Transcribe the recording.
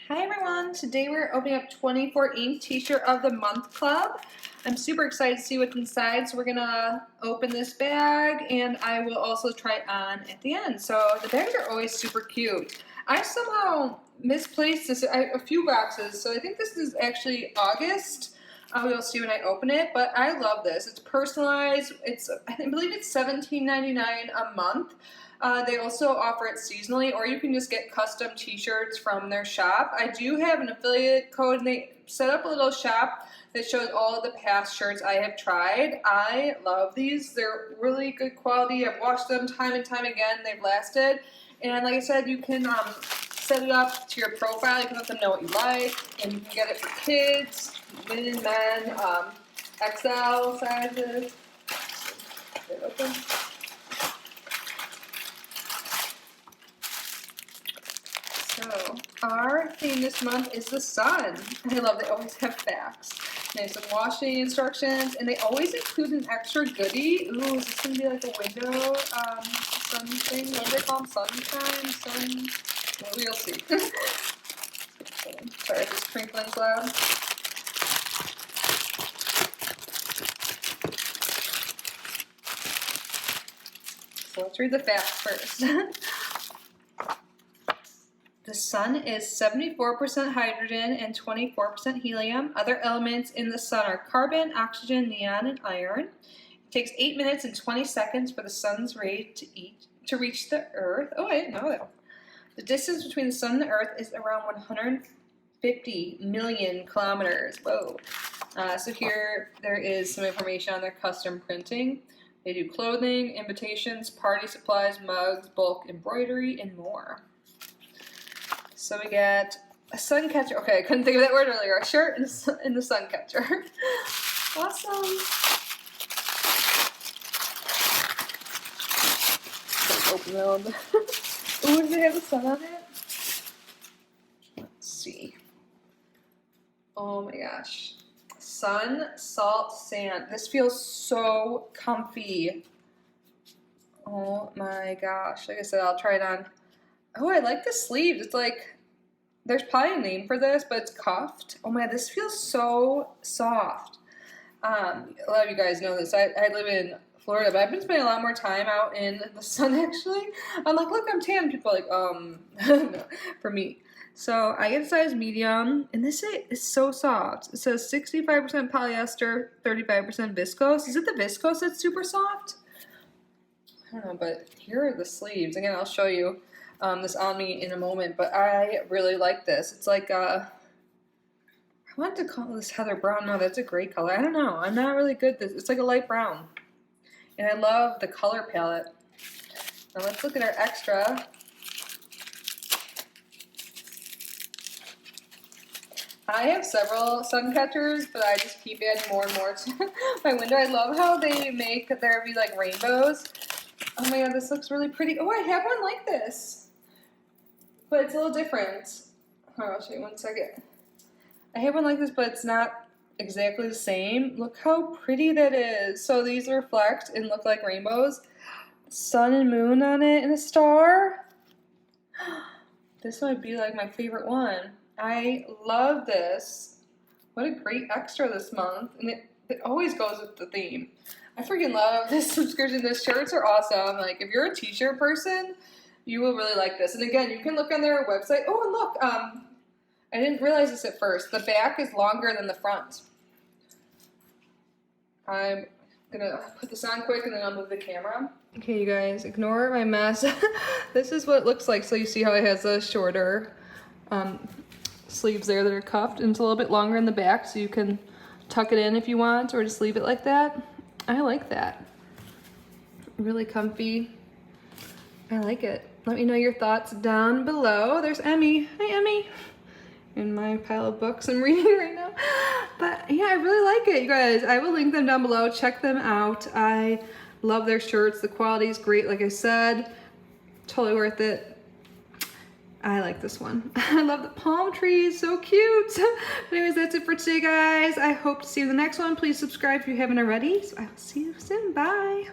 Hi everyone, today we're opening up 24 Inc. T-shirt of the month club. I'm super excited to see what's inside, so we're gonna open this bag and I will also try it on at the end. So the bags are always super cute. I somehow misplaced this, a few boxes, so I think this is actually August. We'll see when I open it, but I love this. It's personalized. I believe it's $17.99 a month. They also offer it seasonally, or you can just get custom t-shirts from their shop. I do have an affiliate code, and they set up a little shop that shows all of the past shirts I have tried. I love these. They're really good quality. I've washed them time and time again. They've lasted. And like I said, you can set it up to your profile. You can let them know what you like, and you can get it for kids, women, men, XL sizes. Get it open. So, our theme this month is the sun. I love they always have facts. They have some washing instructions, and they always include an extra goodie. Ooh, is this going to be like a window sun thing? What do they call them? Sunshine? Sun? Well, we'll see. Sorry if it's crinkling loud. So let's read the facts first. The sun is 74% hydrogen and 24% helium. Other elements in the sun are carbon, oxygen, neon, and iron. It takes 8 minutes and 20 seconds for the sun's rays to reach the Earth. Oh, I didn't know that. The distance between the sun and the Earth is around 150 million kilometers. Whoa. So here there is some information on their custom printing. They do clothing, invitations, party supplies, mugs, bulk embroidery, and more. So we get a sun catcher. Okay, I couldn't think of that word earlier. A shirt and the sun catcher. Awesome. Open it up. Ooh, does it have the sun on it? Let's see. Oh my gosh. Sun, salt, sand. This feels so comfy. Oh my gosh. Like I said, I'll try it on. Oh, I like the sleeves. It's like, there's probably a name for this, but it's cuffed. Oh my, this feels so soft. A lot of you guys know this. I live in Florida, but I've been spending a lot more time out in the sun, actually. I'm like, look, I'm tan. People are like, no, for me. So I get a size medium, and this is so soft. It says 65% polyester, 35% viscose. Is it the viscose that's super soft? I don't know, but here are the sleeves. Again, I'll show you this on me in a moment, but I really like this. It's like I wanted to call this heather brown. No, that's a gray color. I don't know. I'm not really good at this. It's like a light brown. And I love the color palette. Now let's look at our extra. I have several sun catchers, but I just keep adding more and more to my window. I love how they make there be like rainbows. Oh my god, this looks really pretty. Oh, I have one like this. But it's a little different. Hold on, I'll show you 1 second. I have one like this, but it's not exactly the same. Look how pretty that is. So these reflect and look like rainbows. Sun and moon on it and a star. This might be like my favorite one. I love this. What a great extra this month. And it always goes with the theme. I freaking love this subscription. The shirts are awesome. Like, if you're a t-shirt person, you will really like this. And again, you can look on their website. Oh, and look, I didn't realize this at first. The back is longer than the front. I'm gonna put this on quick and then I'll move the camera. Okay, you guys, ignore my mess. This is what it looks like. So you see how it has a shorter sleeves there that are cuffed, and it's a little bit longer in the back, so you can tuck it in if you want, or just leave it like that. I like that. Really comfy. I like it. Let me know your thoughts down below. There's Emmy. Hi, Emmy. In my pile of books I'm reading right now. But yeah, I really like it, you guys. I will link them down below. Check them out. I love their shirts. The quality is great, like I said. Totally worth it. I like this one. I love the palm trees. So cute. But anyways, that's it for today, guys. I hope to see you in the next one. Please subscribe if you haven't already. So I will see you soon. Bye.